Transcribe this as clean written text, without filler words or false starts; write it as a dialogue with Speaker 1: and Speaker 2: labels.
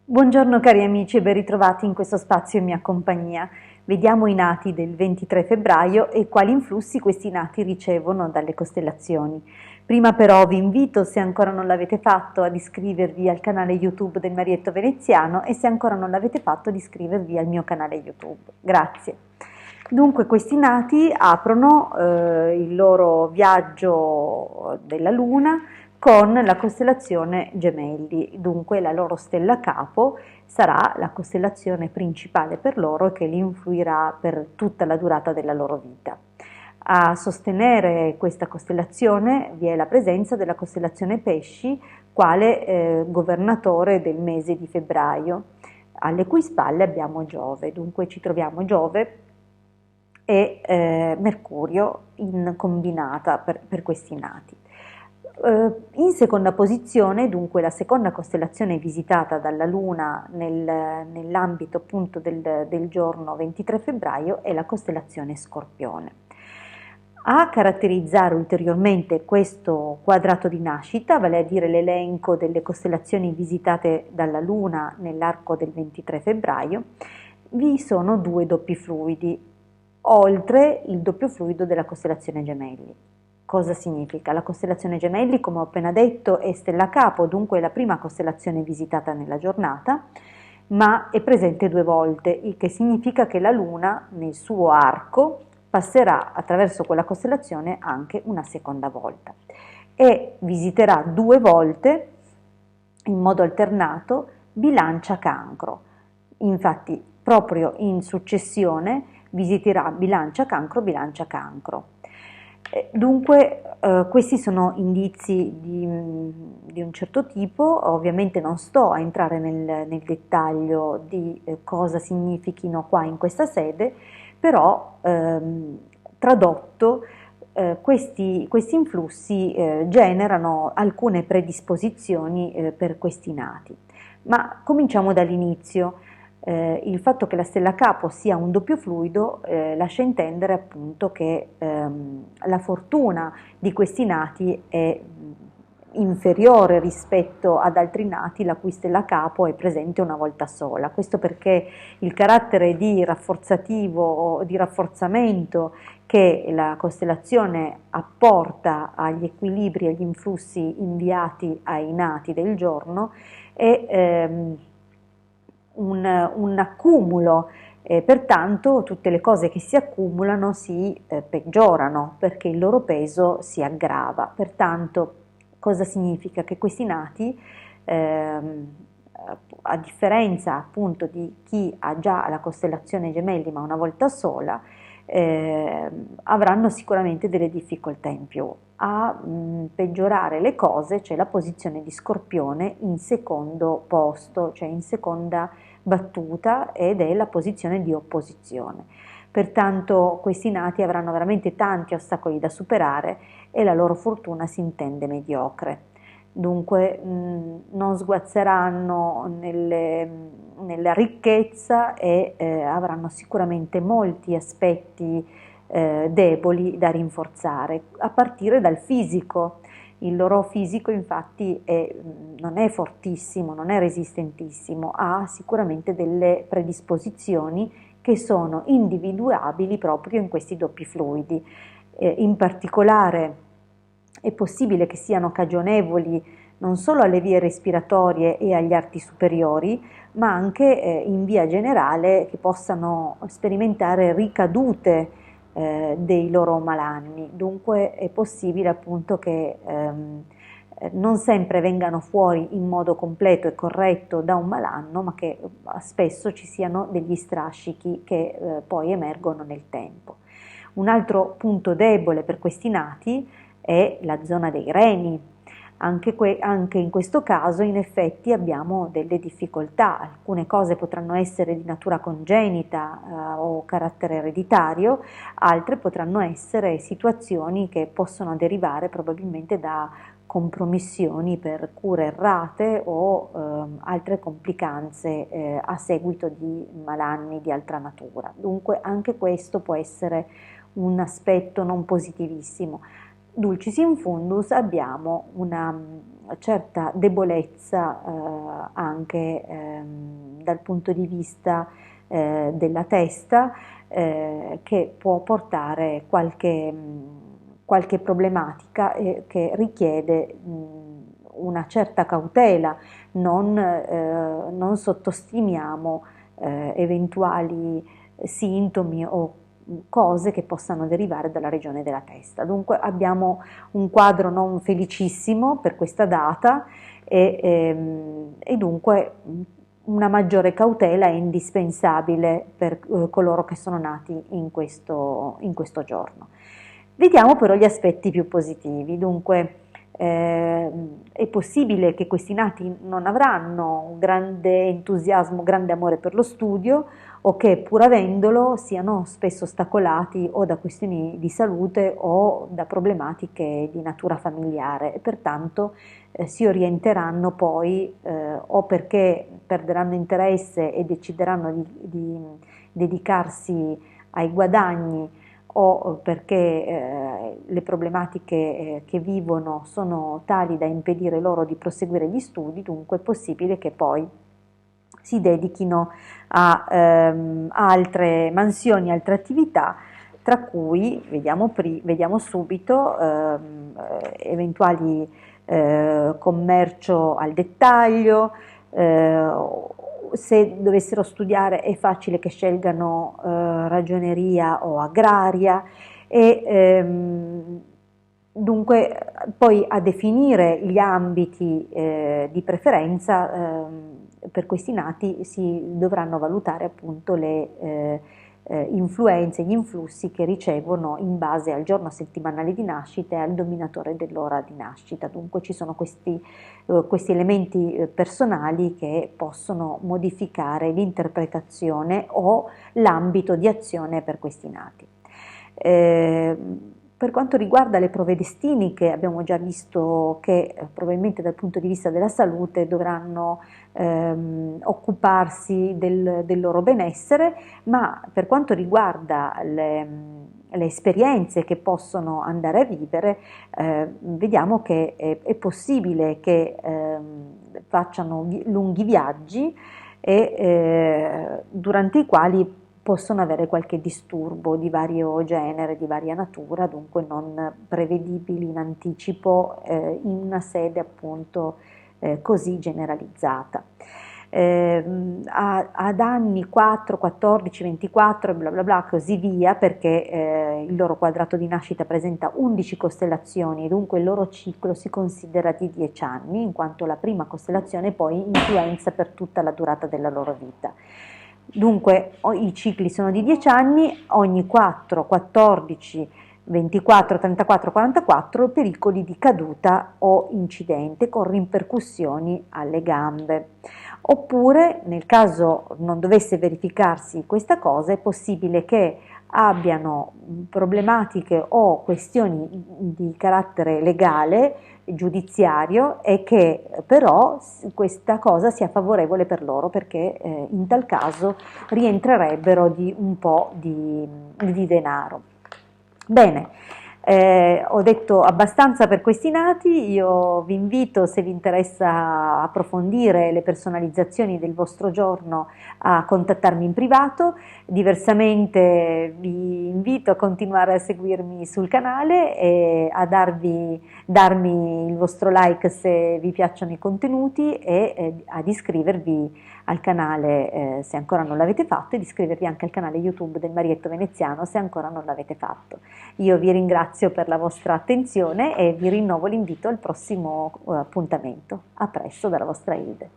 Speaker 1: Buongiorno cari amici e ben ritrovati in questo spazio in mia compagnia. Vediamo i nati del 23 febbraio e quali influssi questi nati ricevono dalle costellazioni. Prima però vi invito, se ancora non l'avete fatto, ad iscrivervi al canale YouTube del Marietto Veneziano e se ancora non l'avete fatto, ad iscrivervi al mio canale YouTube. Grazie. Dunque questi nati aprono il loro viaggio della Luna con la costellazione Gemelli, dunque la loro stella capo sarà la costellazione principale per loro e che li influirà per tutta la durata della loro vita. A sostenere questa costellazione vi è la presenza della costellazione Pesci, quale governatore del mese di febbraio, alle cui spalle abbiamo Giove. Dunque ci troviamo Giove e Mercurio in combinata per questi nati. In seconda posizione, dunque la seconda costellazione visitata dalla Luna nell'ambito appunto del giorno 23 febbraio è la costellazione Scorpione. A caratterizzare ulteriormente questo quadrato di nascita, vale a dire l'elenco delle costellazioni visitate dalla Luna nell'arco del 23 febbraio, vi sono due doppi fluidi, oltre il doppio fluido della costellazione Gemelli. Cosa significa? La costellazione Gemelli, come ho appena detto, è stella capo, dunque è la prima costellazione visitata nella giornata, ma è presente due volte, il che significa che la Luna nel suo arco passerà attraverso quella costellazione anche una seconda volta e visiterà due volte in modo alternato Bilancia Cancro. Infatti, proprio in successione visiterà Bilancia Cancro. Dunque, questi sono indizi di un certo tipo, ovviamente non sto a entrare nel dettaglio di cosa significhino qua in questa sede, però tradotto questi influssi generano alcune predisposizioni per questi nati. Ma cominciamo dall'inizio. Il fatto che la stella capo sia un doppio fluido lascia intendere appunto che la fortuna di questi nati è inferiore rispetto ad altri nati la cui stella capo è presente una volta sola. Questo perché il carattere di rafforzativo o di rafforzamento che la costellazione apporta agli equilibri e agli influssi inviati ai nati del giorno è un accumulo, pertanto tutte le cose che si accumulano si peggiorano perché il loro peso si aggrava. Pertanto cosa significa? Che questi nati, a differenza appunto di chi ha già la costellazione Gemelli ma una volta sola, avranno sicuramente delle difficoltà in più. A peggiorare le cose c'è la posizione di Scorpione in secondo posto, cioè in seconda battuta, ed è la posizione di opposizione. Pertanto questi nati avranno veramente tanti ostacoli da superare e la loro fortuna si intende mediocre. Dunque non sguazzeranno nella ricchezza e avranno sicuramente molti aspetti deboli da rinforzare, a partire dal fisico. Il loro fisico infatti non è fortissimo, non è resistentissimo, ha sicuramente delle predisposizioni che sono individuabili proprio in questi doppi fluidi. In particolare è possibile che siano cagionevoli non solo alle vie respiratorie e agli arti superiori, ma anche in via generale che possano sperimentare ricadute dei loro malanni. Dunque è possibile appunto che non sempre vengano fuori in modo completo e corretto da un malanno, ma che spesso ci siano degli strascichi che poi emergono nel tempo. Un altro punto debole per questi nati è la zona dei reni. Anche in questo caso in effetti abbiamo delle difficoltà, alcune cose potranno essere di natura congenita o carattere ereditario, altre potranno essere situazioni che possono derivare probabilmente da compromissioni per cure errate o altre complicanze a seguito di malanni di altra natura. Dunque anche questo può essere un aspetto non positivissimo. Dulcis in fundus abbiamo certa debolezza anche dal punto di vista della testa, che può portare qualche problematica che richiede una certa cautela. Non sottostimiamo eventuali sintomi o cose che possano derivare dalla regione della testa. Dunque abbiamo un quadro non felicissimo per questa data e dunque una maggiore cautela è indispensabile per coloro che sono nati in questo giorno. Vediamo però gli aspetti più positivi. Dunque è possibile che questi nati non avranno un grande entusiasmo, grande amore per lo studio, o che pur avendolo siano spesso ostacolati o da questioni di salute o da problematiche di natura familiare, e pertanto si orienteranno poi o perché perderanno interesse e decideranno di dedicarsi ai guadagni, o perché le problematiche che vivono sono tali da impedire loro di proseguire gli studi. Dunque è possibile che poi si dedichino a altre mansioni, altre attività, tra cui vediamo subito eventuali commercio al dettaglio. Se dovessero studiare è facile che scelgano ragioneria o agraria, e dunque poi a definire gli ambiti di preferenza per questi nati si dovranno valutare appunto le influenze, gli influssi che ricevono in base al giorno settimanale di nascita e al dominatore dell'ora di nascita. Dunque ci sono questi elementi personali che possono modificare l'interpretazione o l'ambito di azione per questi nati. Per quanto riguarda le prove destiniche, abbiamo già visto che probabilmente dal punto di vista della salute dovranno occuparsi del loro benessere, ma per quanto riguarda le esperienze che possono andare a vivere, vediamo che è possibile che facciano lunghi viaggi durante i quali possono avere qualche disturbo di vario genere, di varia natura, dunque non prevedibili in anticipo in una sede appunto così generalizzata. Ad anni 4, 14, 24 e bla bla bla così via, perché il loro quadrato di nascita presenta 11 costellazioni e dunque il loro ciclo si considera di 10 anni, in quanto la prima costellazione poi influenza per tutta la durata della loro vita. Dunque i cicli sono di 10 anni, ogni 4, 14, 24, 34, 44 pericoli di caduta o incidente con ripercussioni alle gambe. Oppure, nel caso non dovesse verificarsi questa cosa, è possibile che abbiano problematiche o questioni di carattere legale, giudiziario, e che però questa cosa sia favorevole per loro, perché in tal caso rientrerebbero di un po' di denaro. Bene, ho detto abbastanza per questi nati. Io vi invito, se vi interessa approfondire le personalizzazioni del vostro giorno, a contattarmi in privato. Diversamente vi invito a continuare a seguirmi sul canale e a darmi il vostro like se vi piacciono i contenuti, e ad iscrivervi al canale se ancora non l'avete fatto, ed iscrivervi anche al canale YouTube del Marietto Veneziano se ancora non l'avete fatto. Io vi ringrazio per la vostra attenzione e vi rinnovo l'invito al prossimo appuntamento. A presto dalla vostra Ilde.